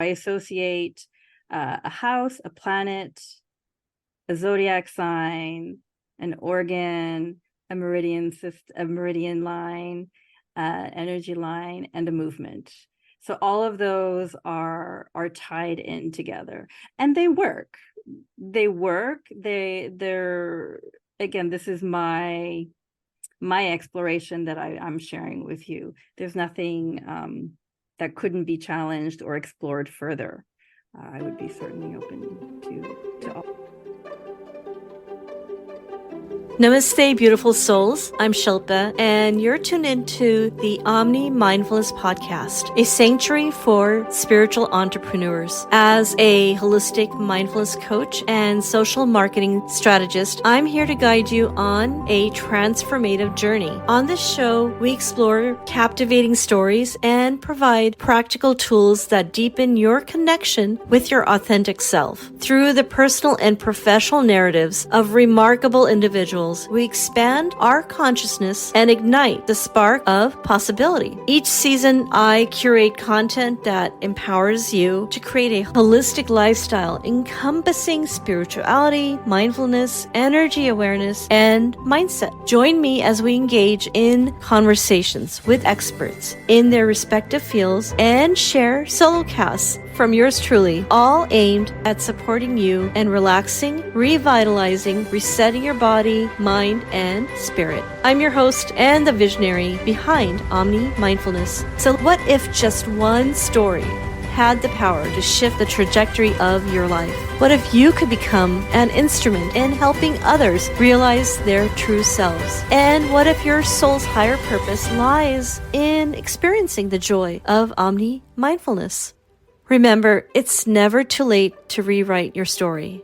I associate a house, a planet, a zodiac sign, an organ, a meridian system, a meridian line, energy line, and a movement. So all of those are tied in together, and they work. They're again, this is my exploration that I'm sharing with you. There's nothing that couldn't be challenged or explored further. I would be certainly open to all. Namaste, beautiful souls. I'm Shilpa, and you're tuned into the Omni Mindfulness Podcast, a sanctuary for spiritual entrepreneurs. As a holistic mindfulness coach and social marketing strategist, I'm here to guide you on a transformative journey. On this show, we explore captivating stories and provide practical tools that deepen your connection with your authentic self. Through the personal and professional narratives of remarkable individuals, we expand our consciousness and ignite the spark of possibility. Each season, I curate content that empowers you to create a holistic lifestyle encompassing spirituality, mindfulness, energy awareness, and mindset. Join me as we engage in conversations with experts in their respective fields and share solo casts from yours truly, all aimed at supporting you and relaxing, revitalizing, resetting your body, mind, and spirit. I'm your host and the visionary behind Omni Mindfulness. So what if just one story had the power to shift the trajectory of your life? What if you could become an instrument in helping others realize their true selves? And what if your soul's higher purpose lies in experiencing the joy of Omni Mindfulness? Remember, it's never too late to rewrite your story.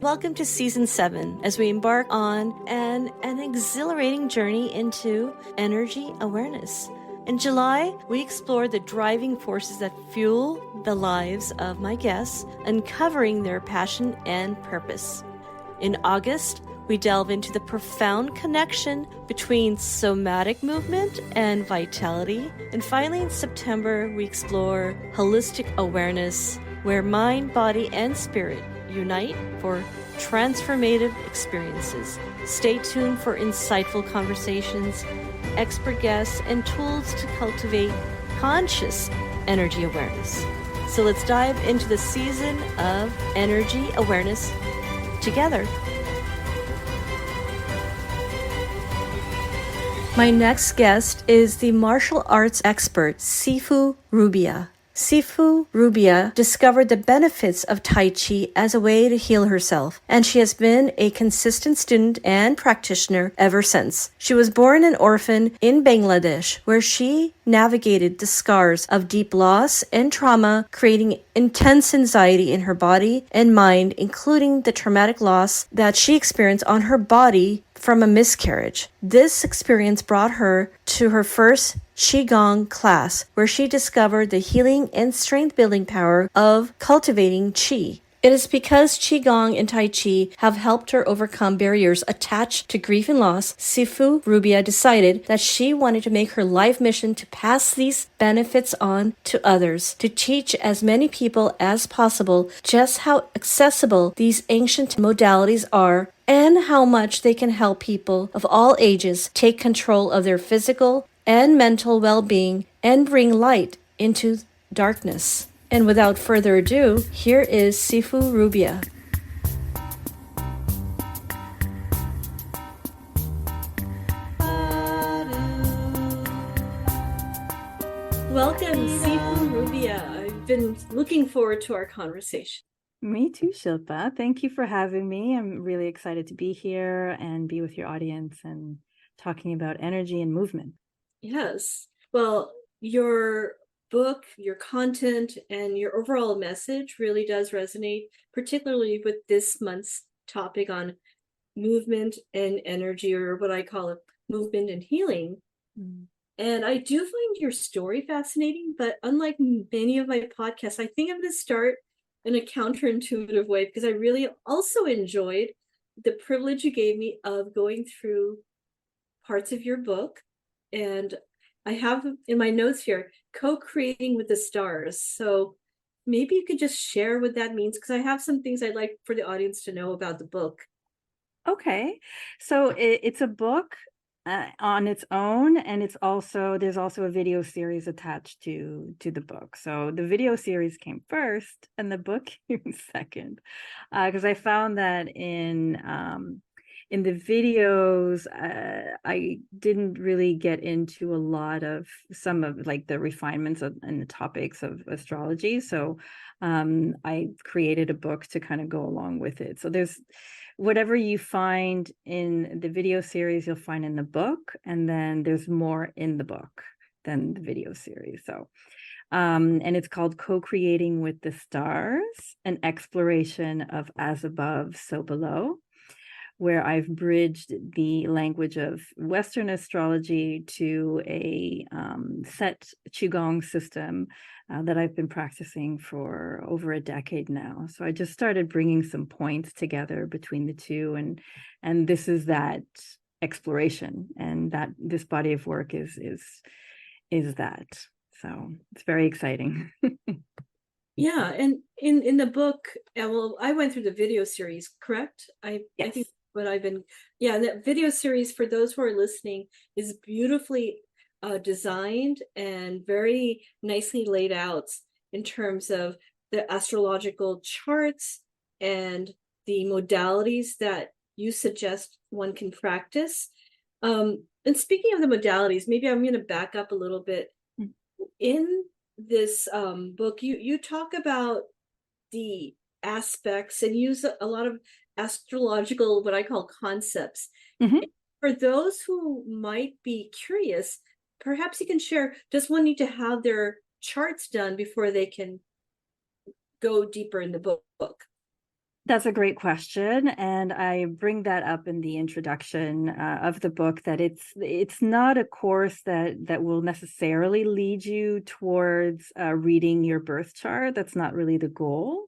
Welcome to Season 7 as we embark on an exhilarating journey into energy awareness. In July, we explored the driving forces that fuel the lives of my guests, uncovering their passion and purpose. In August, we delve into the profound connection between somatic movement and vitality. And finally, in September, we explore holistic awareness, where mind, body, and spirit unite for transformative experiences. Stay tuned for insightful conversations, expert guests, and tools to cultivate conscious energy awareness. So let's dive into the season of energy awareness together. My next guest is the martial arts expert, Sifu Rubia. Sifu Rubia discovered the benefits of Tai Chi as a way to heal herself, and she has been a consistent student and practitioner ever since. She was born an orphan in Bangladesh, where she navigated the scars of deep loss and trauma, creating intense anxiety in her body and mind, including the traumatic loss that she experienced on her body from a miscarriage. This experience brought her to her first Qi Gong class, where she discovered the healing and strength-building power of cultivating Qi. It is because Qi Gong and Tai Chi have helped her overcome barriers attached to grief and loss, Sifu Rubia decided that she wanted to make her life mission to pass these benefits on to others, to teach as many people as possible just how accessible these ancient modalities are and how much they can help people of all ages take control of their physical and mental well-being and bring light into darkness. And without further ado, here is Sifu Rubia. Welcome, Sifu Rubia. I've been looking forward to our conversation. Me too, Shilpa. Thank you for having me. I'm really excited to be here and be with your audience and talking about energy and movement. Yes. Well, your book, your content, and your overall message really does resonate, particularly with this month's topic on movement and energy, or what I call it, movement and healing. And I do find your story fascinating, but unlike many of my podcasts, I think I'm going to start in a counterintuitive way, because I really also enjoyed the privilege you gave me of going through parts of your book. And I have in my notes here, co-creating with the stars. So maybe you could just share what that means, because I have some things I'd like for the audience to know about the book. Okay, so it's a book on its own, and there's also a video series attached to the book. So the video series came first, and the book came second, because I found that in the videos, I didn't really get into a lot of some of like the refinements and the topics of astrology. So I created a book to kind of go along with it. So there's whatever you find in the video series, you'll find in the book, and then there's more in the book than the video series. So and it's called Co-Creating with the Stars, an exploration of as above, so below, where I've bridged the language of Western astrology to a set Qi Gong system that I've been practicing for over a decade now. So I just started bringing some points together between the two, and this is that exploration, and that this body of work is that. So it's very exciting. Yeah, and in the book, well, I went through the video series, correct? I think Yes. what I've been, yeah, the video series, for those who are listening, is beautifully designed and very nicely laid out in terms of the astrological charts and the modalities that you suggest one can practice. And speaking of the modalities, maybe I'm going to back up a little bit. In this book, you talk about the aspects and use a lot of astrological, what I call concepts. Mhm. For those who might be curious, perhaps you can share, does one need to have their charts done before they can go deeper in the book? That's a great question, and I bring that up in the introduction of the book, that it's not a course that will necessarily lead you towards reading your birth chart. That's not really the goal.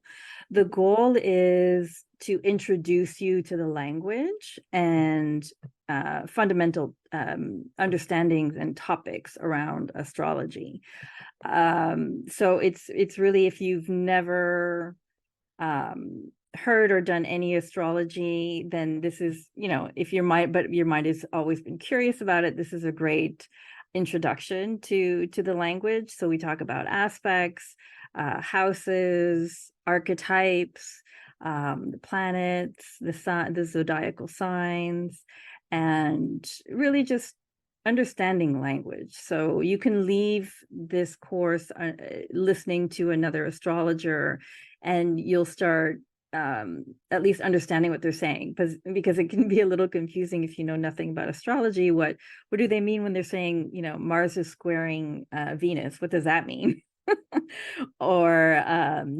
The goal is to introduce you to the language and fundamental understandings and topics around astrology. So it's really, if you've never heard or done any astrology, then this is, if your mind, but your mind has always been curious about it, this is a great introduction to the language. So we talk about aspects, houses, archetypes, the planets, the zodiacal signs, and really just understanding language. So you can leave this course listening to another astrologer, and you'll start at least understanding what they're saying, because it can be a little confusing if you know nothing about astrology. What do they mean when they're saying, Mars is squaring Venus? What does that mean? Or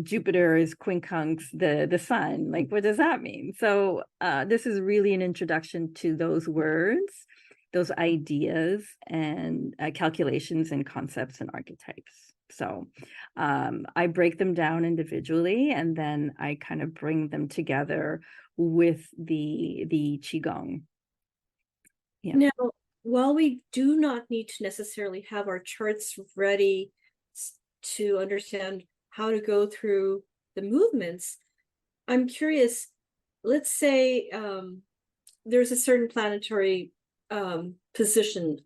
Jupiter is quincunx the sun. Like, what does that mean? So this is really an introduction to those words, those ideas, and calculations and concepts and archetypes. So I break them down individually, and then I kind of bring them together with the Qigong. Yeah. Now, while we do not need to necessarily have our charts ready to understand how to go through the movements, I'm curious, let's say there's a certain planetary position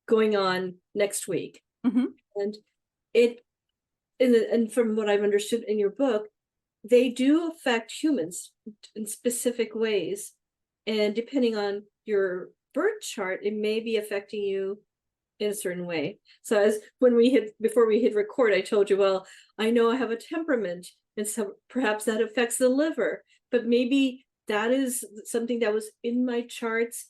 going on next week. Mm-hmm. And it and from what I've understood in your book, they do affect humans in specific ways. And depending on your birth chart, it may be affecting you in a certain way. So as before we hit record, I told you, well, I know I have a temperament, and so perhaps that affects the liver, but maybe that is something that was in my charts.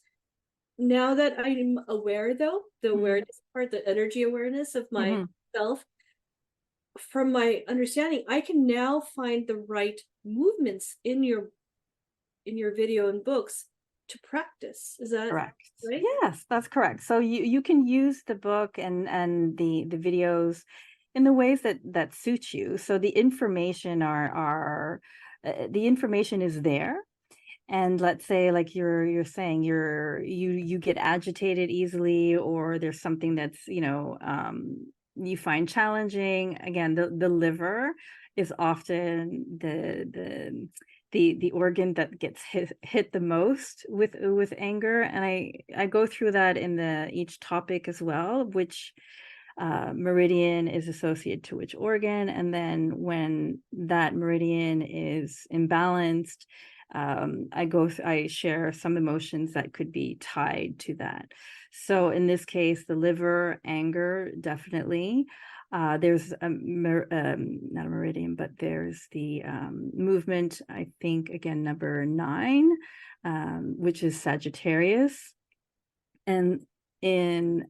Now that I'm aware, though, the awareness part, the energy awareness of myself, from my understanding, I can now find the right movements in your video and books to practice. Is that Correct. right? Yes, that's correct. So you can use the book and the videos in the ways that suit you. So the information the information is there, And let's say, like you're saying, you get agitated easily, or there's something that's, you find challenging. Again, the liver is often the organ that gets hit the most with anger. And I go through that in the each topic as well, which meridian is associated to which organ, and then when that meridian is imbalanced, I share some emotions that could be tied to that. So in this case, the liver, anger, definitely. There's not a meridian, but there's the movement, I think, again, number 9, which is Sagittarius. And in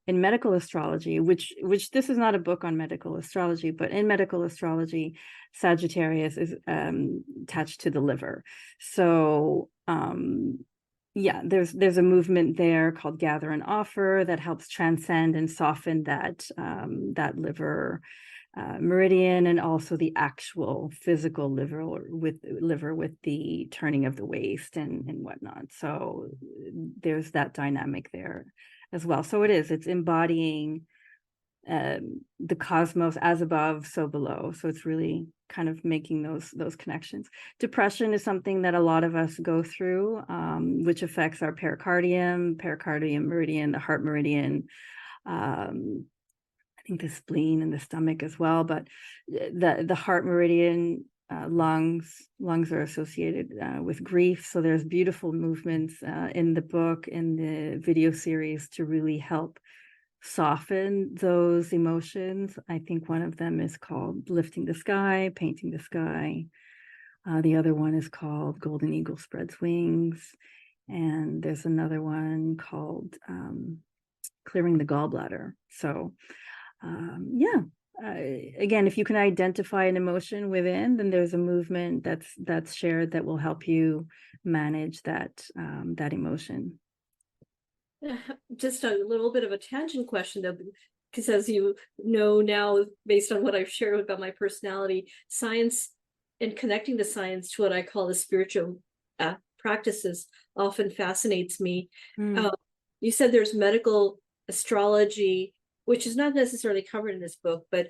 medical astrology, which this is not a book on medical astrology, but in medical astrology, Sagittarius is attached to the liver. So yeah, there's a movement there called Gather and Offer that helps transcend and soften that liver meridian, and also the actual physical liver with the turning of the waist and whatnot. So there's that dynamic there as well. So it's embodying the cosmos, as above, so below. So it's really kind of making those connections. Depression is something that a lot of us go through, which affects our pericardium meridian, the heart meridian, I think the spleen and the stomach as well. But the heart meridian, lungs are associated with grief. So there's beautiful movements in the book, in the video series, to really help soften those emotions. I think one of them is called Lifting the Sky, Painting the Sky. The other one is called Golden Eagle Spreads Wings. And there's another one called Clearing the Gallbladder. So yeah, again, if you can identify an emotion within, then there's a movement that's shared that will help you manage that emotion. Just a little bit of a tangent question, though, because as you know now, based on what I've shared about my personality, science and connecting the science to what I call the spiritual practices often fascinates me. You said there's medical astrology, which is not necessarily covered in this book, but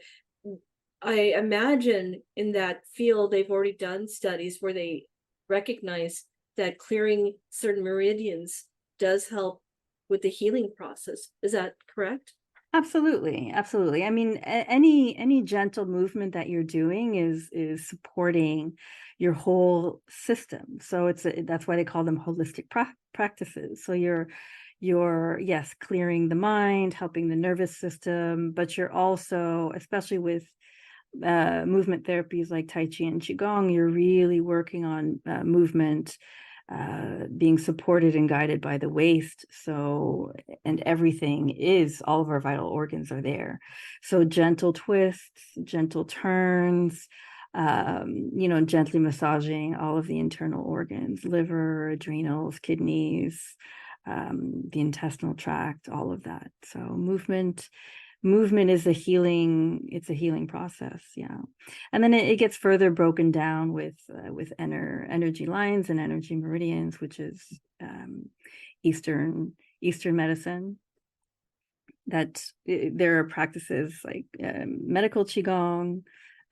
I imagine in that field, they've already done studies where they recognize that clearing certain meridians does help with the healing process. Is that correct? Absolutely. I mean, any gentle movement that you're doing is supporting your whole system. So that's why they call them holistic practices. So you're yes, clearing the mind, helping the nervous system, but you're also, especially with movement therapies like Tai Chi and Qi Gong, you're really working on movement being supported and guided by the waist. So, and all of our vital organs are there. So gentle twists, gentle turns, gently massaging all of the internal organs, liver, adrenals, kidneys, the intestinal tract, all of that. So movement is it's a healing process. Yeah. And then it gets further broken down with energy lines and energy meridians, which is Eastern medicine. That there are practices like medical Qigong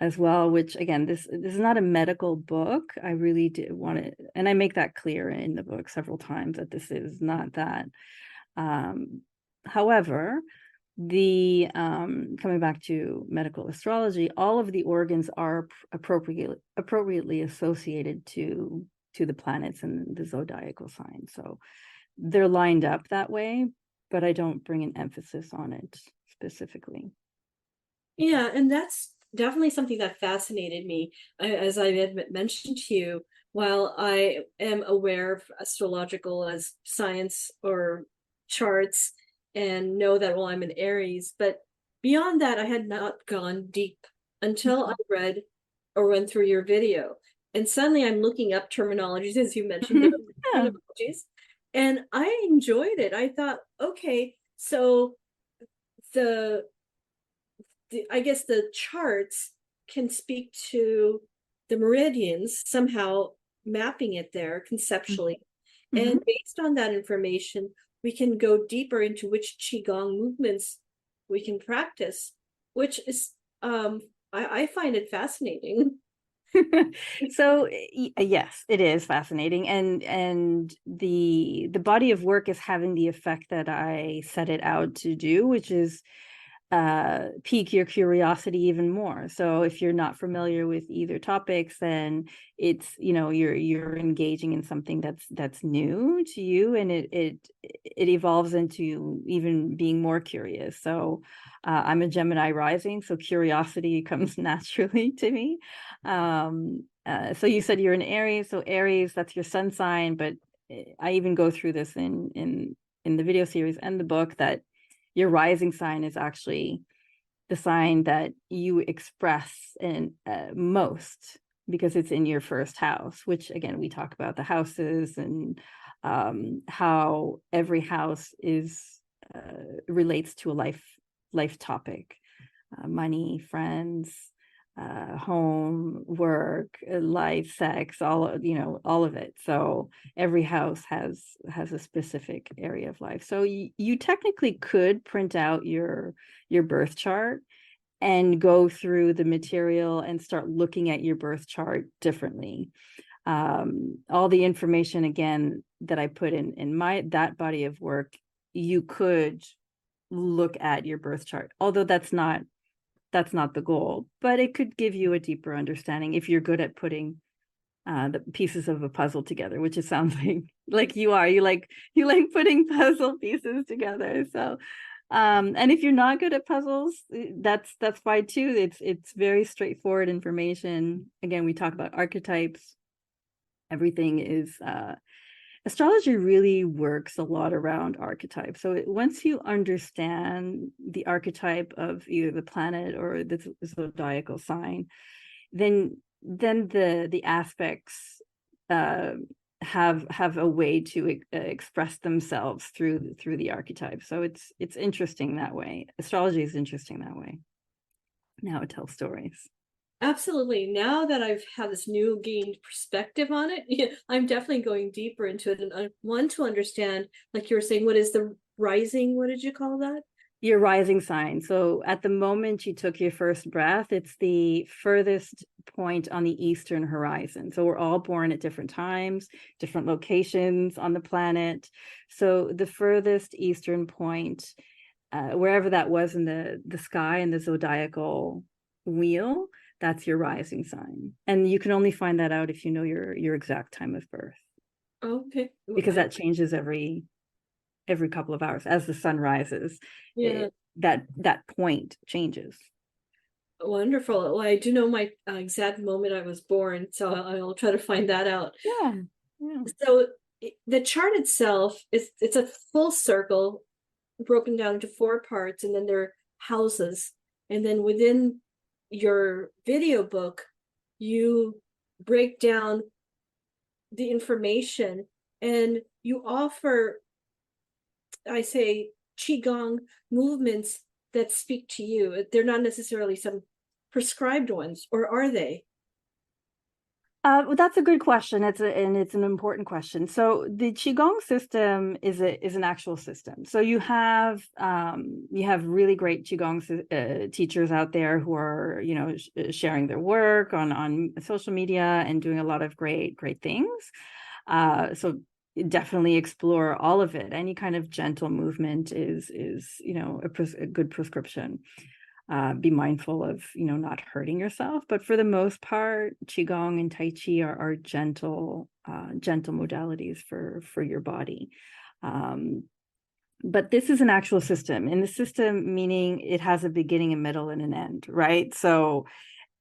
as well, which, again, this is not a medical book. I really do want it, and I make that clear in the book several times, that this is not that. However, the coming back to medical astrology, all of the organs are appropriately associated to the planets and the zodiacal signs. So they're lined up that way, but I don't bring an emphasis on it specifically. Yeah, and that's definitely something that fascinated me. As I had mentioned to you, while I am aware of astrological as science or charts, and know that, well, I'm an Aries, but beyond that, I had not gone deep until I read or went through your video. And suddenly I'm looking up terminologies, as you mentioned, Yeah. terminologies, and I enjoyed it. I thought, okay, so the I guess the charts can speak to the meridians somehow mapping it there conceptually. Mm-hmm. And based on that information, we can go deeper into which Qigong movements we can practice, which is, I find it fascinating. So yes, it is fascinating, and the body of work is having the effect that I set it out to do, which is pique your curiosity even more. So if you're not familiar with either topics, then it's, you're engaging in something that's new to you, and it evolves into even being more curious. So I'm a Gemini rising, so curiosity comes naturally to me. So you said you're an Aries, so Aries, that's your sun sign, but I even go through this in the video series and the book, that your rising sign is actually the sign that you express in most, because it's in your first house, which again, we talk about the houses and how every house is relates to a life topic, money, friends, home, work, life, sex, all of it. So every house has a specific area of life. So you technically could print out your birth chart and go through the material and start looking at your birth chart differently. All the information, again, that I put in that body of work, you could look at your birth chart, although that's not the goal, but it could give you a deeper understanding if you're good at putting the pieces of a puzzle together, which it sounds like you are. You like putting puzzle pieces together. So, and if you're not good at puzzles, that's fine too. It's very straightforward information. Again, we talk about archetypes. Everything is astrology really works a lot around archetypes. So once you understand the archetype of either the planet or the zodiacal sign, then the aspects uh, have a way to express themselves through the archetype. So it's interesting that way. Astrology is interesting that way. Now it tells stories. Absolutely. Now that I've had this new gained perspective on it, yeah, I'm definitely going deeper into it. And I want to understand, like you were saying, what is the rising? What did you call that? Your rising sign. So at the moment you took your first breath, it's the furthest point on the eastern horizon. So we're all born at different times, different locations on the planet. So the furthest eastern point, wherever that was in the sky and the zodiacal wheel, that's your rising sign. And you can only find that out if you know your exact time of birth, Okay. because that changes every couple of hours as the sun rises. Yeah. That point changes. Wonderful. Well, I do know my exact moment I was born, so I'll try to find that out. Yeah, yeah. So the chart itself it's a full circle broken down into four parts, and then there are houses. And then within your video book, you break down the information and you offer, I say, Qigong movements that speak to you. They're not necessarily some prescribed ones, or are they? Well, that's a good question. It's an important question. So the Qigong system is an actual system. So you have really great Qigong teachers out there who are sharing their work on social media and doing a lot of great things. So definitely explore all of it. Any kind of gentle movement is a good prescription. Be mindful of not hurting yourself, but for the most part, qigong and tai chi are gentle modalities for your body. But this is an actual system, and the system meaning it has a beginning, a middle, and an end, right? So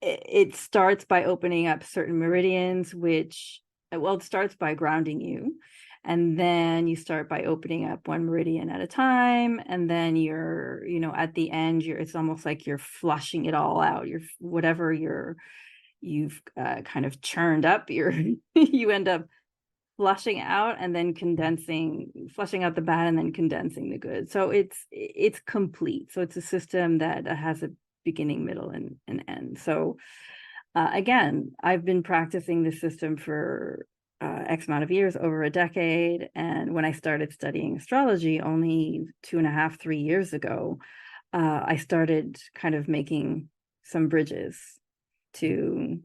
it starts by opening up certain meridians, which, well, it starts by grounding you, and then you start by opening up one meridian at a time, and then you're at the end, it's almost like you're flushing it all out. You're whatever you've kind of churned up, you end up flushing out and then flushing out the bad and then condensing the good. So it's complete. So it's a system that has a beginning, middle, and end. So again, I've been practicing this system for X amount of years, over a decade. And when I started studying astrology only 2.5, 3 years ago, I started kind of making some bridges to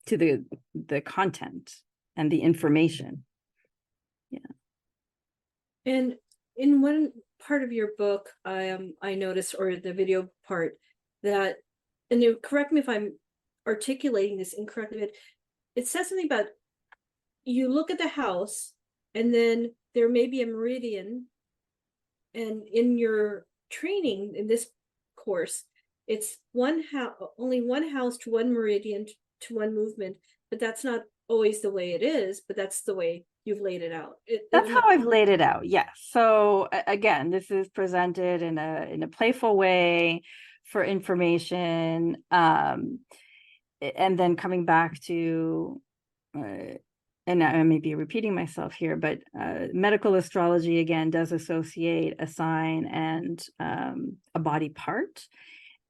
the content and the information. Yeah. And in one part of your book, I noticed, or the video part, that, and you correct me if I'm articulating this incorrectly, but it says something about you look at the house and then there may be a meridian, and in your training in this course, it's one house, only one house to one meridian to one movement, but that's not always the way it is, but that's the way you've laid it out. That's how I've laid it out. Yes. So again, this is presented in a playful way for information, and then coming back to, and I may be repeating myself here, but medical astrology again does associate a sign and a body part.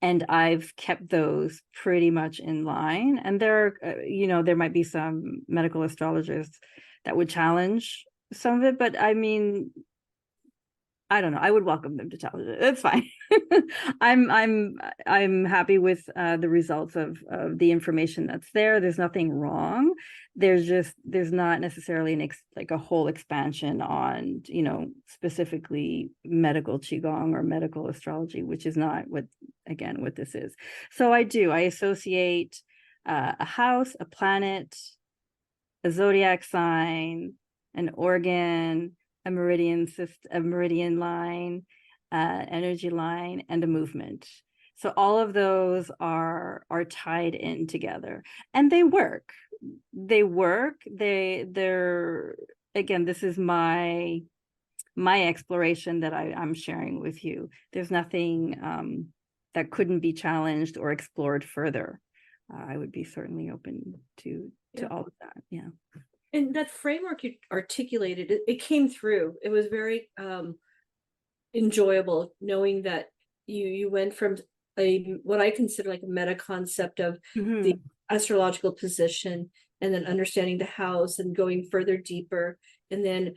And I've kept those pretty much in line. And there are, there might be some medical astrologers that would challenge some of it, but I mean, I don't know. I would welcome them to challenge it. It's fine. I'm happy with the results of the information that's there. There's nothing wrong. There's not necessarily like a whole expansion on specifically medical qigong or medical astrology, which is not what this is. So I associate a house, a planet, a zodiac sign, an organ, a meridian line, energy line, and a movement. So all of those are tied in together, and they work. They're again, this is my exploration that I'm sharing with you. There's nothing that couldn't be challenged or explored further. I would be certainly open to all of that. Yeah. And that framework you articulated, it came through. It was very enjoyable knowing that you went from what I consider like a meta concept of the astrological position, and then understanding the house and going further deeper, and then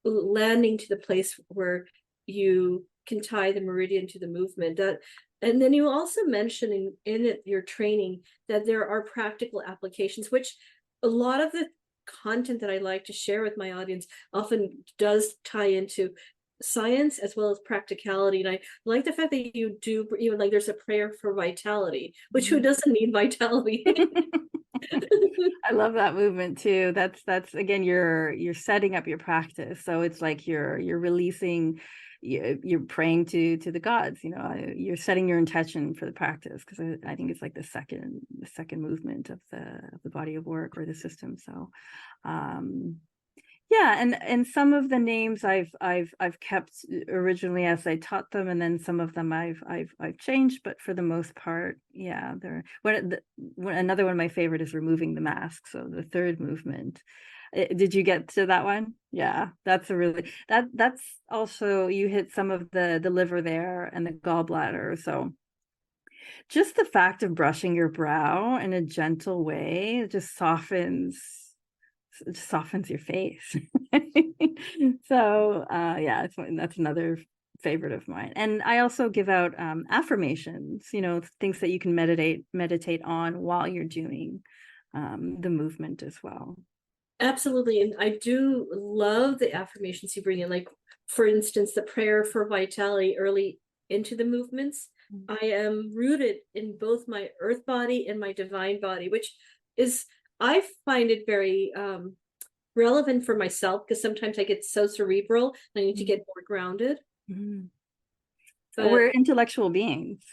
landing to the place where you can tie the meridian to the movement. And then you also mentioned in your training that there are practical applications, which a lot of the content that I like to share with my audience often does tie into science as well as practicality. And I like the fact that you do even like there's a prayer for vitality, which who doesn't need vitality? I love that movement too. That's again, you're setting up your practice. So it's like you're releasing, you're praying to the gods, you're setting your intention for the practice, because I think it's like the second movement of the body of work or the system. So yeah, and some of the names I've kept originally as I taught them, and then some of them I've changed, but for the most part, yeah, they're another one of my favorite is removing the mask. So the third movement. Did you get to that one? Yeah, that's also, you hit some of the liver there and the gallbladder. So just the fact of brushing your brow in a gentle way, it just softens your face. So yeah, that's another favorite of mine. And I also give out affirmations, things that you can meditate on while you're doing the movement as well. Absolutely. And I do love the affirmations you bring in, like for instance, the prayer for vitality early into the movements. I am rooted in both my earth body and my divine body, which is, I find it very relevant for myself, because sometimes I get so cerebral and I need to get more grounded. But we're intellectual beings.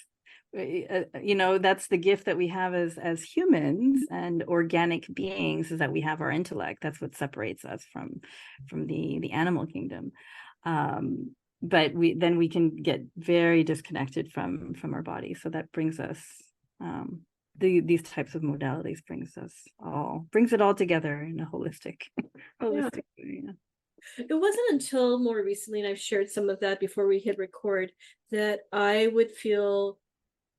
That's the gift that we have as humans and organic beings, is that we have our intellect. That's what separates us from the animal kingdom. But we can get very disconnected from our body. So that brings us these types of modalities brings it all together in a holistic way. Yeah. It wasn't until more recently, and I've shared some of that before we hit record, that I would feel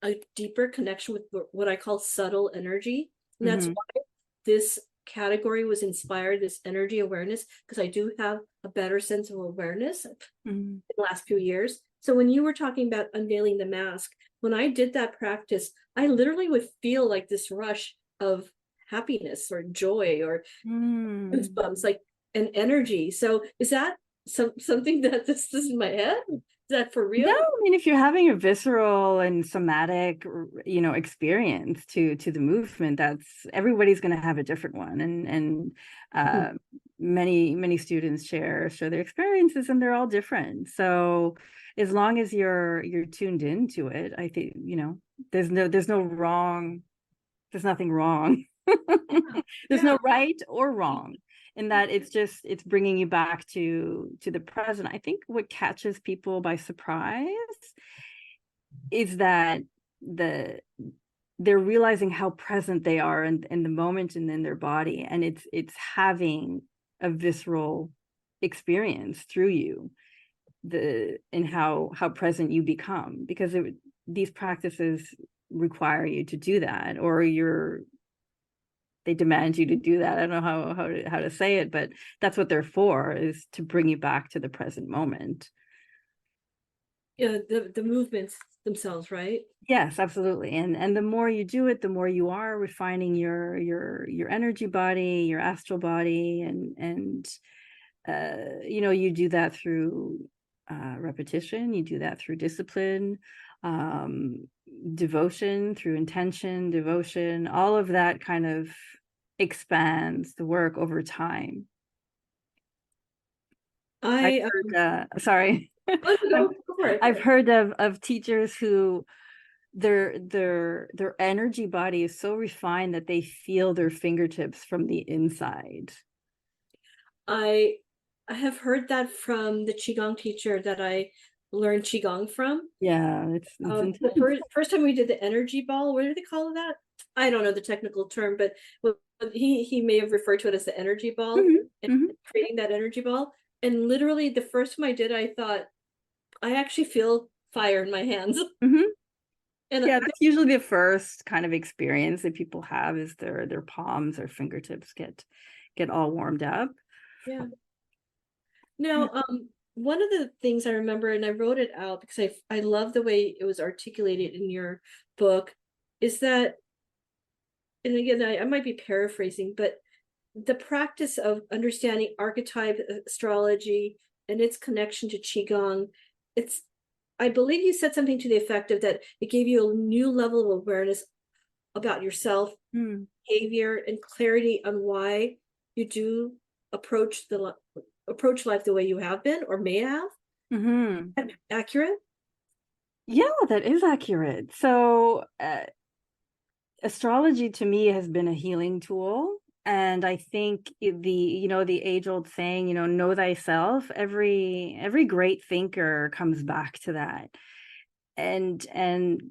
a deeper connection with what I call subtle energy. And that's why this category was inspired, this energy awareness, because I do have a better sense of awareness in the last few years. So when you were talking about unveiling the mask, when I did that practice, I literally would feel like this rush of happiness or joy or goosebumps, like an energy. So is that something that this is in my head? Is that for real? No, I mean, if you're having a visceral and somatic, experience to the movement, that's everybody's going to have a different one, and many students share their experiences, and they're all different. So as long as you're tuned into it, I think there's no wrong, there's nothing wrong. There's no right or wrong in that. It's bringing you back to the present. I think what catches people by surprise is that they're realizing how present they are in the moment and in their body, and it's having a visceral experience through you, and how present you become, because these practices require you to do that, or they demand you to do that. I don't know how to say it, but that's what they're for, is to bring you back to the present moment. Yeah, the movements themselves, right? Yes, absolutely. And the more you do it, the more you are refining your energy body, your astral body, and you do that through repetition. You do that through discipline, devotion, through intention, devotion. All of that kind of expands the work over time. I've heard of teachers who their energy body is so refined that they feel their fingertips from the inside. I have heard that from the Qi Gong teacher that I learned Qi Gong from. Yeah, it's the first time we did the energy ball. What do they call that? I don't know the technical term, but he may have referred to it as the energy ball, and creating that energy ball. And literally, the first time I did, I thought, I actually feel fire in my hands. And yeah, that's usually the first kind of experience that people have, is their palms or fingertips get all warmed up. Yeah. Now, one of the things I remember, and I wrote it out because I love the way it was articulated in your book, is that, and again, I might be paraphrasing, but the practice of understanding archetype astrology and its connection to Qigong, I believe you said something to the effect of that it gave you a new level of awareness about yourself, behavior, and clarity on why you do approach life the way you have been or may have. Accurate? Yeah, that is accurate. So astrology to me has been a healing tool. And I think the age-old saying, know thyself, every great thinker comes back to that. And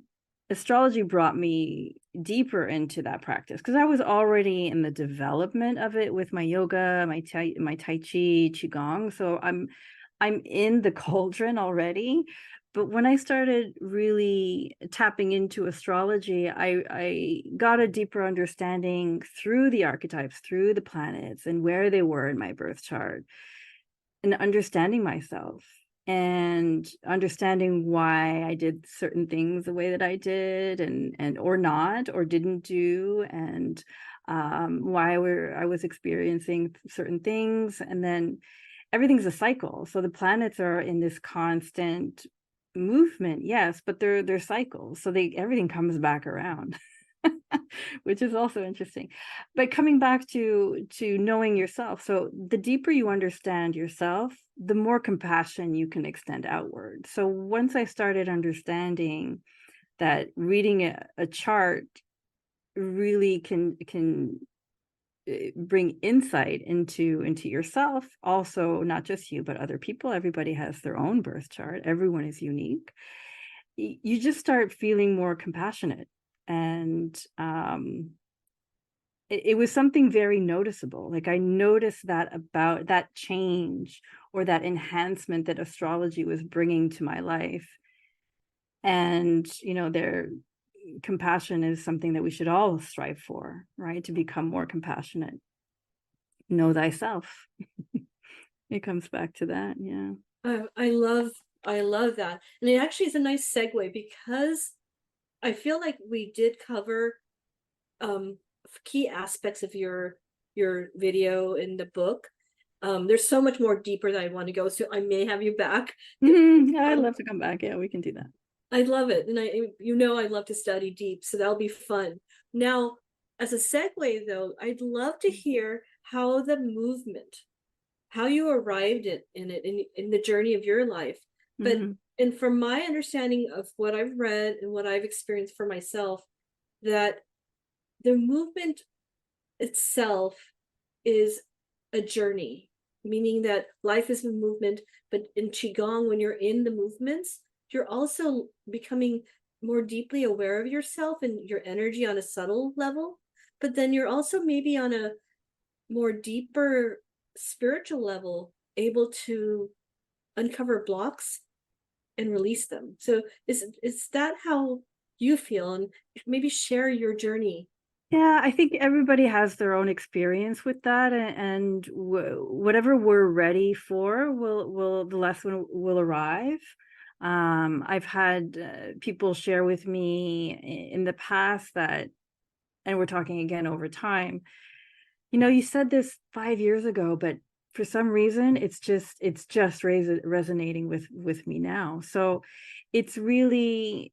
astrology brought me deeper into that practice, because I was already in the development of it with my yoga, my Tai Chi, Qi Gong. So I'm in the cauldron already. But when I started really tapping into astrology, I got a deeper understanding through the archetypes, through the planets, and where they were in my birth chart, and understanding myself, and understanding why I did certain things the way that I did, and or not, or didn't do, and why I was experiencing certain things. And then everything's a cycle. So the planets are in this constant movement, yes, but they're cycles. So everything comes back around. Which is also interesting. But coming back to knowing yourself, so the deeper you understand yourself, the more compassion you can extend outward. So once I started understanding that reading a chart really can bring insight into yourself, also not just you but other people. Everybody has their own birth chart, everyone is unique. You just start feeling more compassionate. And it was something very noticeable. Like I noticed that about that change or that enhancement that astrology was bringing to my life. And their compassion is something that we should all strive for, right? To become more compassionate. know thyself. It comes back to that. Yeah. I love that. And it actually is a nice segue because I feel like we did cover key aspects of your video in the book. There's so much more deeper that I want to go, so I may have you back. I'd love to come back. Yeah, we can do that. I love it. And I love to study deep, so that'll be fun. Now, as a segue though, I'd love to hear how the movement, how you arrived in it in the journey of your life. But Mm-hmm. and from my understanding of what I've read and what I've experienced for myself, that the movement itself is a journey, meaning that life is a movement, but in Qigong, when you're in the movements, you're also becoming more deeply aware of yourself and your energy on a subtle level. But then you're also maybe on a more deeper spiritual level, able to uncover blocks and release them. So is that how you feel? And maybe share your journey. Yeah, I think everybody has their own experience with that, and whatever we're ready for, will the lesson will arrive. I've had people share with me in the past that, and we're talking again over time. You said this 5 years ago, but for some reason, it's just resonating with me now. So it's really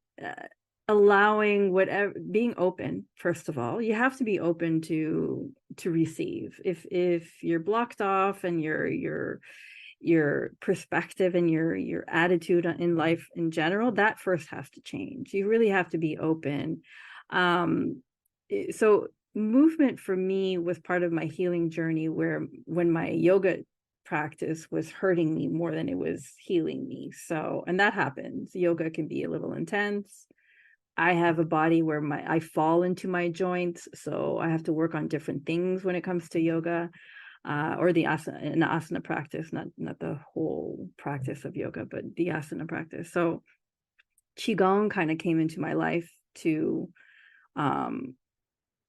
allowing whatever, being open. First of all, you have to be open to receive. If you're blocked off, and your perspective and your attitude in life in general, that first has to change. You really have to be open. So movement for me was part of my healing journey, where when my yoga practice was hurting me more than it was healing me. So, and that happens. Yoga can be a little intense. I have a body where I fall into my joints, so I have to work on different things when it comes to yoga, or the asana practice, not the whole practice of yoga, but the asana practice. So Qi Gong kind of came into my life um,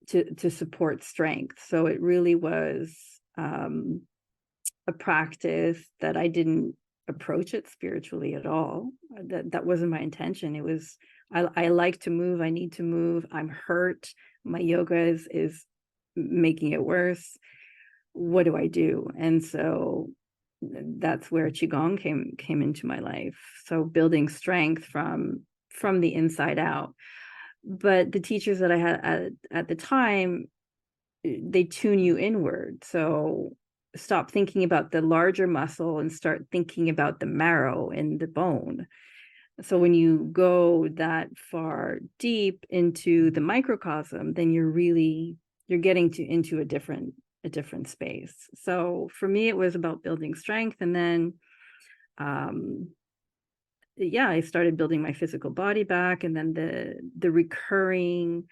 to support strength. So it really was a practice that I didn't approach it spiritually at all. That wasn't my intention. It was, I like to move. I need to move. I'm hurt. My yoga is making it worse. What do I do? And so that's where Qigong came into my life. So building strength from the inside out. But the teachers that I had at the time, they tune you inward. So stop thinking about the larger muscle and start thinking about the marrow and the bone. So when you go that far deep into the microcosm, then you're getting into a different space. So for me, it was about building strength. And then yeah, I started building my physical body back, and then the recurring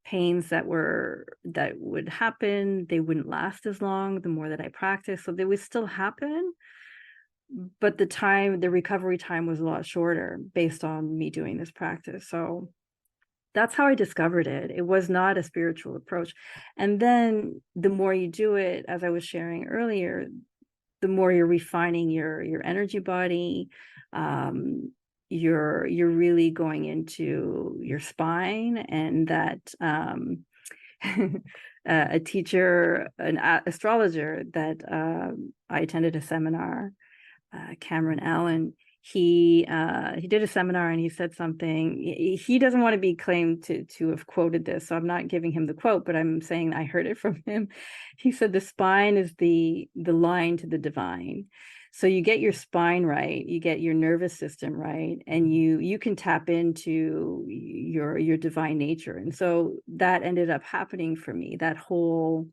pains that would happen, they wouldn't last as long the more that I practiced. So they would still happen, but the recovery time was a lot shorter based on me doing this practice. So that's how I discovered it. It was not a spiritual approach. And then the more you do it, as I was sharing earlier, the more you're refining your energy body. You're really going into your spine, and that a teacher, an astrologer that I attended a seminar, Cameron Allen, he did a seminar, and he said something. He doesn't want to be claimed to have quoted this, so I'm not giving him the quote, but I'm saying I heard it from him. He said the spine is the line to the divine. So you get your spine right, you get your nervous system right, and you can tap into your divine nature. And so that ended up happening for me. That whole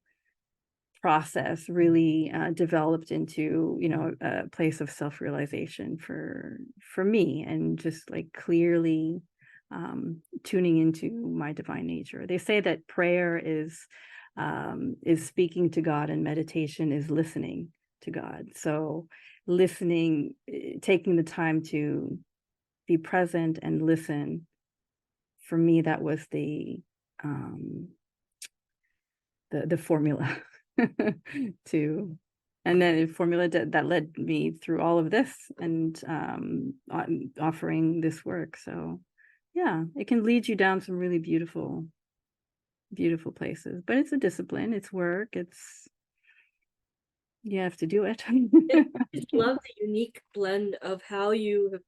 process really developed into a place of self-realization for me, and just like clearly tuning into my divine nature. They say that prayer is speaking to God, and meditation is listening to God. So listening, taking the time to be present and listen, for me, that was the formula. to, and then a formula that led me through all of this, and offering this work. So yeah, it can lead you down some really beautiful places, but it's a discipline, it's work, you have to do it. I just love the unique blend of how you have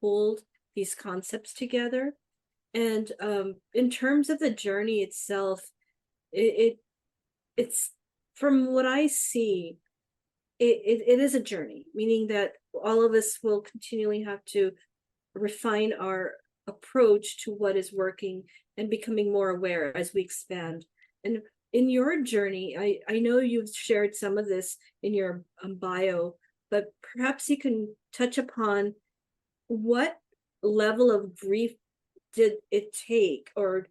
pulled these concepts together. And in terms of the journey itself, it's from what I see, it is a journey, meaning that all of us will continually have to refine our approach to what is working and becoming more aware as we expand. And in your journey, I know you've shared some of this in your bio, but perhaps you can touch upon what level of grief did it take, or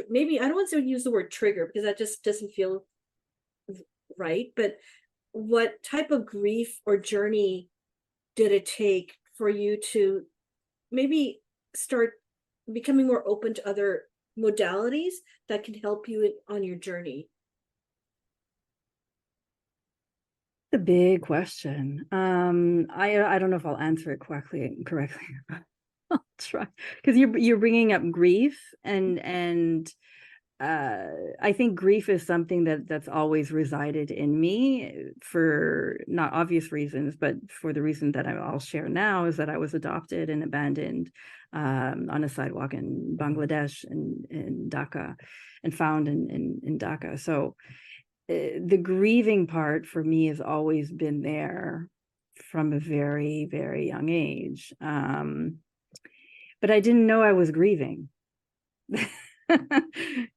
maybe I don't want to use the word trigger because that just doesn't feel right, but what type of grief or journey did it take for you to maybe start becoming more open to other modalities that can help you on your journey? The big question. I don't know if I'll answer it correctly. I'll try, because you're bringing up grief, and I think grief is something that's always resided in me for not obvious reasons, but for the reason that I'll share now, is that I was adopted and abandoned on a sidewalk in Bangladesh, in Dhaka, and found in Dhaka. So the grieving part for me has always been there from a very, very young age. But I didn't know I was grieving.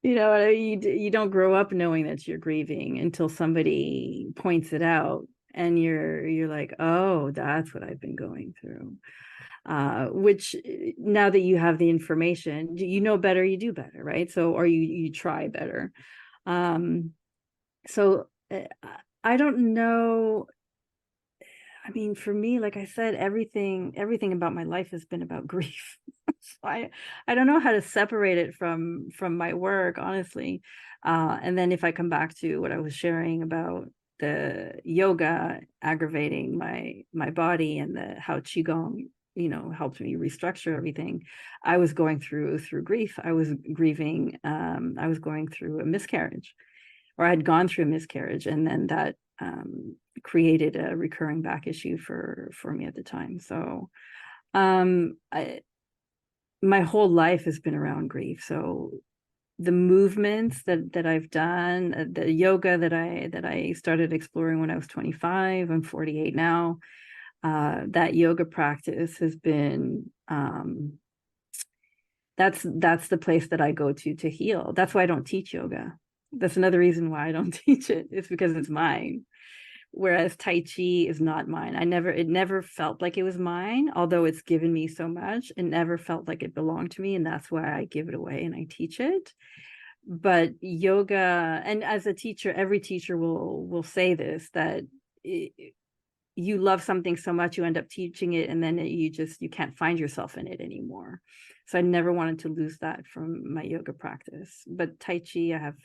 You don't grow up knowing that you're grieving until somebody points it out, and you're like, oh, that's what I've been going through. Which, now that you have the information, you know better, you do better, right? So, or you try better. So I don't know. I mean, for me, like I said, everything about my life has been about grief. So I don't know how to separate it from my work, honestly. And then if I come back to what I was sharing about the yoga aggravating my body, and how Qi Gong, helped me restructure everything. I was going through grief. I was grieving. I was going through a miscarriage, or I had gone through a miscarriage, and then that created a recurring back issue for me at the time. So my whole life has been around grief. So the movements that I've done, the yoga that I started exploring when I was 25, I'm 48 now. That yoga practice has been that's the place that I go to heal. That's why I don't teach yoga. That's another reason why I don't teach it. It's because it's mine. Whereas Tai Chi is not mine. It never felt like it was mine, although it's given me so much. It never felt like it belonged to me, and that's why I give it away and I teach it. But yoga, and as a teacher, every teacher will say this, that you love something so much, you end up teaching it, and then you can't find yourself in it anymore. So I never wanted to lose that from my yoga practice. But Tai Chi, I have,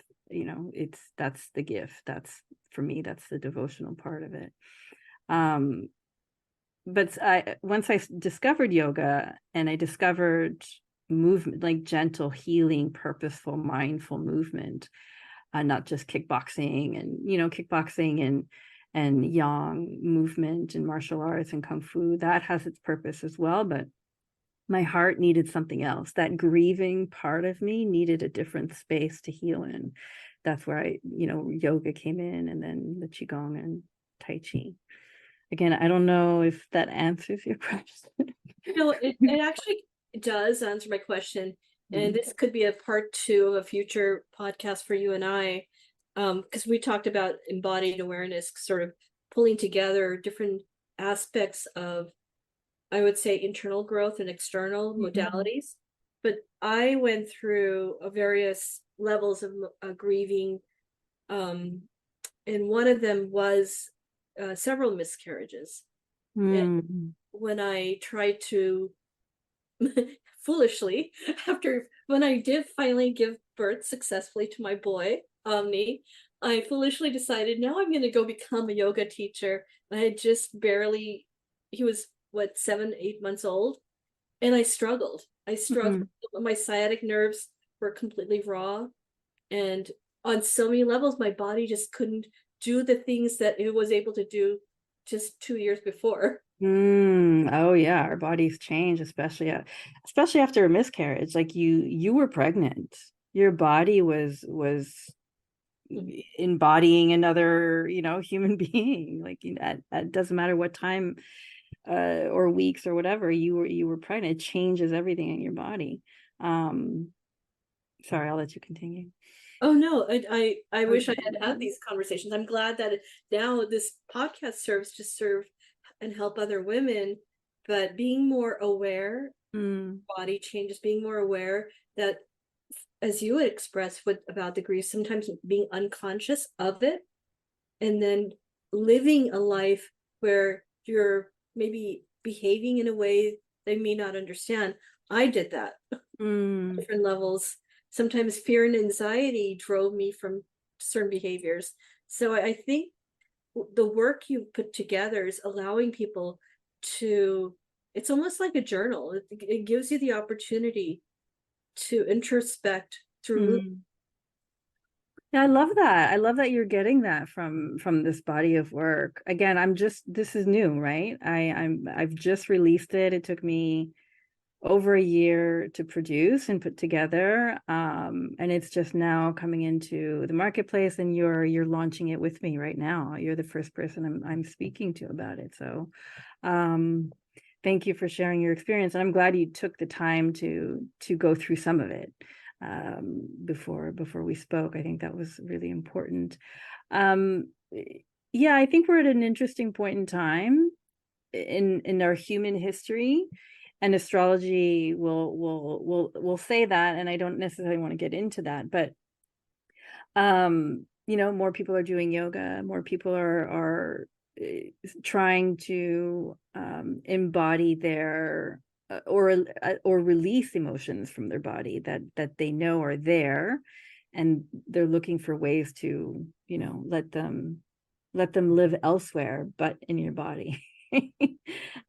that's the gift. That's, for me, that's the devotional part of it. But once I discovered yoga, and I discovered movement, like gentle, healing, purposeful, mindful movement, not just kickboxing and yang movement and martial arts and kung fu, that has its purpose as well. But my heart needed something else. That grieving part of me needed a different space to heal in. That's where yoga came in, and then the Qigong and Tai Chi. Again, I don't know if that answers your question. No, it actually does answer my question. And this could be a part 2 of a future podcast for you and I, because we talked about embodied awareness, sort of pulling together different aspects of, I would say, internal growth and external modalities. But I went through various levels of grieving, and one of them was several miscarriages. And when I tried to foolishly, when I did finally give birth successfully to my boy Omni, I foolishly decided now I'm going to go become a yoga teacher. I had just barely, he was what, 7, 8 months old. And I struggled. I struggled. Mm. My sciatic nerves were completely raw. And on so many levels, my body just couldn't do the things that it was able to do just 2 years before. Oh yeah, our bodies change, especially after a miscarriage. Like you were pregnant. Your body was embodying another, human being. Like it doesn't matter what time or weeks or whatever you were pregnant. It changes everything in your body. Um, sorry, I'll let you continue. Oh no, I wish I Okay. had had these conversations. I'm glad that now this podcast serves to serve and help other women, but being more aware, Mm, body changes, being more aware that, as you had expressed about the grief, sometimes being unconscious of it and then living a life where you're maybe behaving in a way they may not understand. I did that mm. different levels. Sometimes fear and anxiety drove me from certain behaviors. So I think the work you put together is allowing people to, it's almost like a journal. It gives you the opportunity to introspect through. Mm. Yeah, I love that. I love that you're getting that from this body of work. Again, this is new, right? I've just released it. It took me over a year to produce and put together. And it's just now coming into the marketplace, and you're launching it with me right now. You're the first person I'm speaking to about it. So um thank you for sharing your experience. And I'm glad you took the time to go through some of it before we spoke. I think that was really important. Um, yeah, I think we're at an interesting point in time in our human history, and astrology will say that. And I don't necessarily want to get into that, but more people are doing yoga, more people are trying to embody their or release emotions from their body that they know are there, and they're looking for ways to let them live elsewhere but in your body.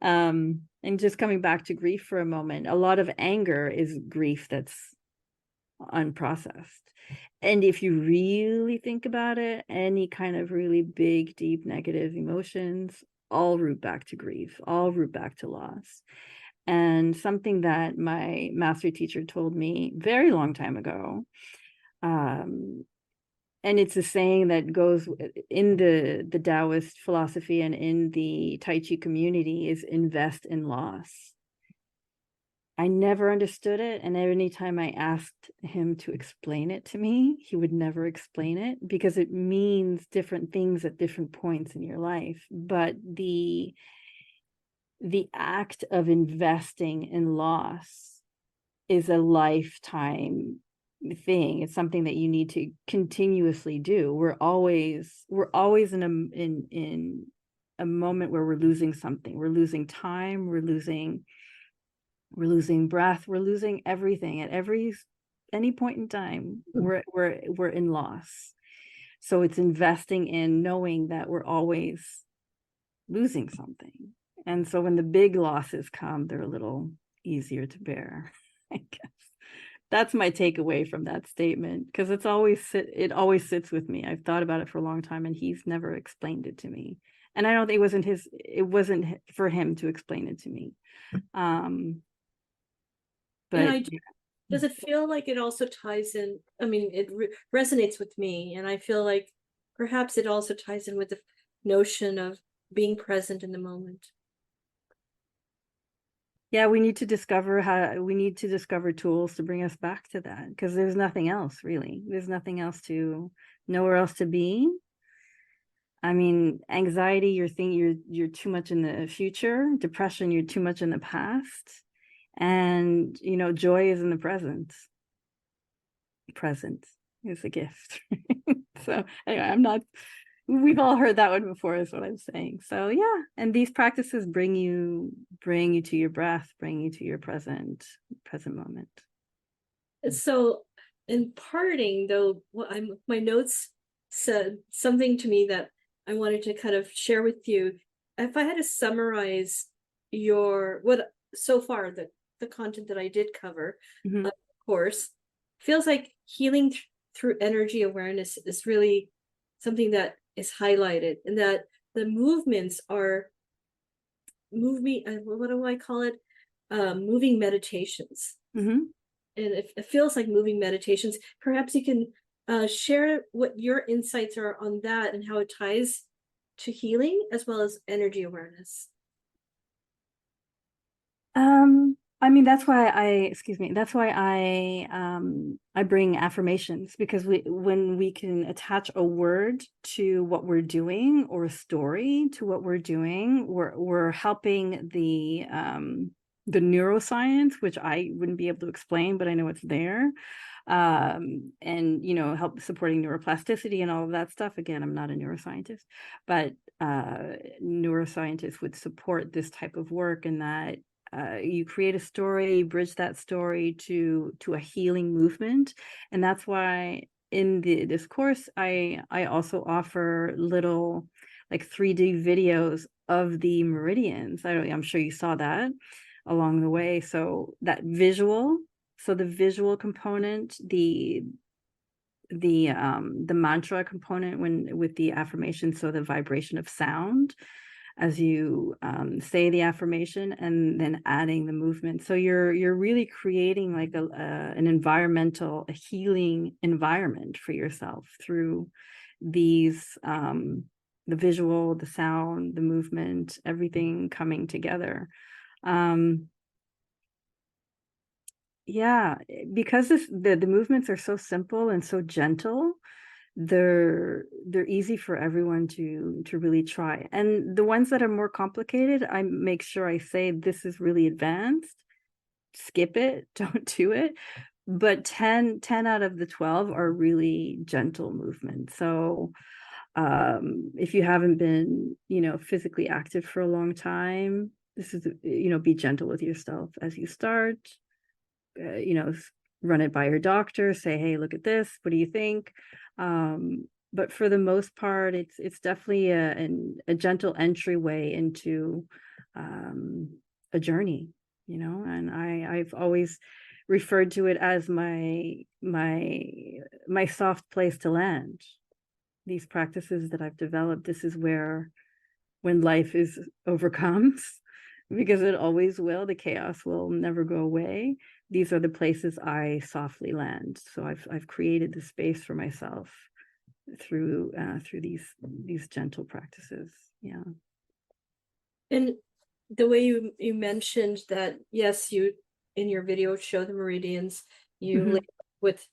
And just coming back to grief for a moment, a lot of anger is grief that's unprocessed. And if you really think about it, any kind of really big, deep negative emotions all root back to grief, all root back to loss. And something that my master teacher told me very long time ago, and it's a saying that goes in the Taoist philosophy and in the Tai Chi community, is invest in loss. I never understood it. And anytime I asked him to explain it to me, he would never explain it, because it means different things at different points in your life. But the act of investing in loss is a lifetime thing. It's something that you need to continuously do. We're always in a moment where we're losing something. We're losing time, we're losing breath, we're losing everything at any point in time. We're in loss. So it's investing in knowing that we're always losing something. And so when the big losses come, they're a little easier to bear, I guess. That's my takeaway from that statement, because it always sits with me. I've thought about it for a long time, and he's never explained it to me. And I don't think it wasn't for him to explain it to me. And But does it feel like it also ties in? I mean, it resonates with me, and I feel like perhaps it also ties in with the notion of being present in the moment. yeah, we need to discover tools to bring us back to that, because there's nothing else, really. There's nothing else nowhere else to be. I mean, anxiety, you're too much in the future. Depression, you're too much in the past. And joy is in the present. Present is a gift. So anyway, we've all heard that one before, is what I'm saying. So yeah, and these practices bring you to your breath, bring you to your present moment. So, in parting, though, my notes said something to me that I wanted to kind of share with you. If I had to summarize what so far the content that I did cover, Mm-hmm. of course, feels like healing through energy awareness is really something that is highlighted, and that the movements are moving, what do I call it? Moving meditations. Mm-hmm. And it feels like moving meditations. Perhaps you can share what your insights are on that and how it ties to healing as well as energy awareness. I mean, that's why I bring affirmations, because when we can attach a word to what we're doing, or a story to what we're doing, we're helping the neuroscience, which I wouldn't be able to explain, but I know it's there. And help supporting neuroplasticity and all of that stuff. Again, I'm not a neuroscientist, but neuroscientists would support this type of work, and that you create a story, bridge that story to a healing movement. And that's why in this course, I also offer little, like, 3D videos of the meridians. I'm sure you saw that along the way. So that visual, so the visual component, the mantra component when with the affirmation, so the vibration of sound as you say the affirmation, and then adding the movement. So you're really creating like a healing environment for yourself through these the visual, the sound, the movement, everything coming together. Yeah, because the movements are so simple and so gentle, they're easy for everyone to really try. And the ones that are more complicated, I make sure I say this is really advanced, skip it, don't do it. But 10 out of the 12 are really gentle movements. So if you haven't been, physically active for a long time, this is, be gentle with yourself as you start. Run it by your doctor, say, hey, look at this, what do you think? But for the most part, it's definitely a gentle entryway into a journey, and I've always referred to it as my soft place to land. These practices that I've developed, this is where, when life is overcomes, because it always will, the chaos will never go away, these are the places I softly land. So I've created the space for myself through these gentle practices. Yeah. And the way you mentioned that, yes, you in your video show the meridians, you Mhm. with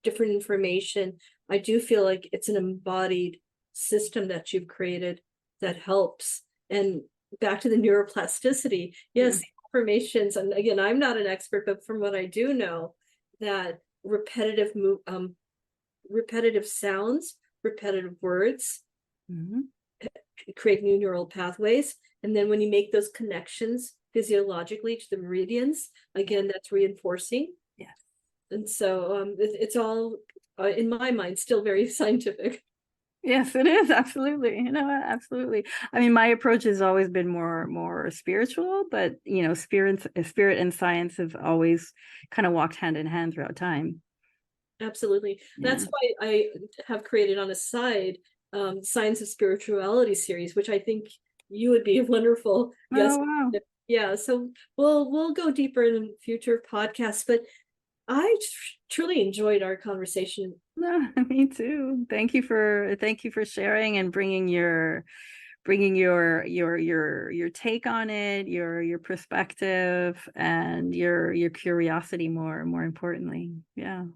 different information. I do feel like it's an embodied system that you've created that helps. And back to the neuroplasticity, yes, Yeah. the affirmations, and again, I'm not an expert, but from what I do know, that repetitive sounds, repetitive words Mhm. create new neural pathways. And then when you make those connections physiologically to the meridians, again, that's reinforcing. Yes. And so it's all, in my mind, still very scientific. Yes, it is. Absolutely. Absolutely. I mean, my approach has always been more spiritual, but spirit and science have always kind of walked hand in hand throughout time. Absolutely. Yeah. That's why I have created on a side Science of Spirituality series, which I think you would be a wonderful Oh, guest. wow. Yeah, so we'll go deeper in future podcasts, but I truly enjoyed our conversation. No, me too. Thank you for sharing and bringing your take on it, your perspective, and your curiosity, more importantly. Yeah.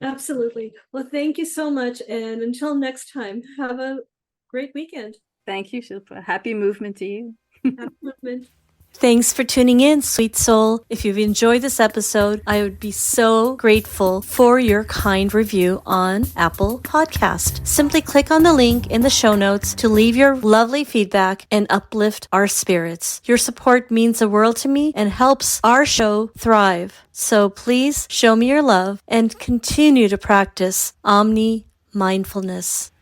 Absolutely. Well, thank you so much. And until next time, have a great weekend. Thank you, Shilpa. Happy movement to you. Happy movement. Thanks for tuning in, sweet soul. If you've enjoyed this episode, I would be so grateful for your kind review on Apple Podcast. Simply click on the link in the show notes to leave your lovely feedback and uplift our spirits. Your support means the world to me and helps our show thrive. So please show me your love and continue to practice Omni mindfulness.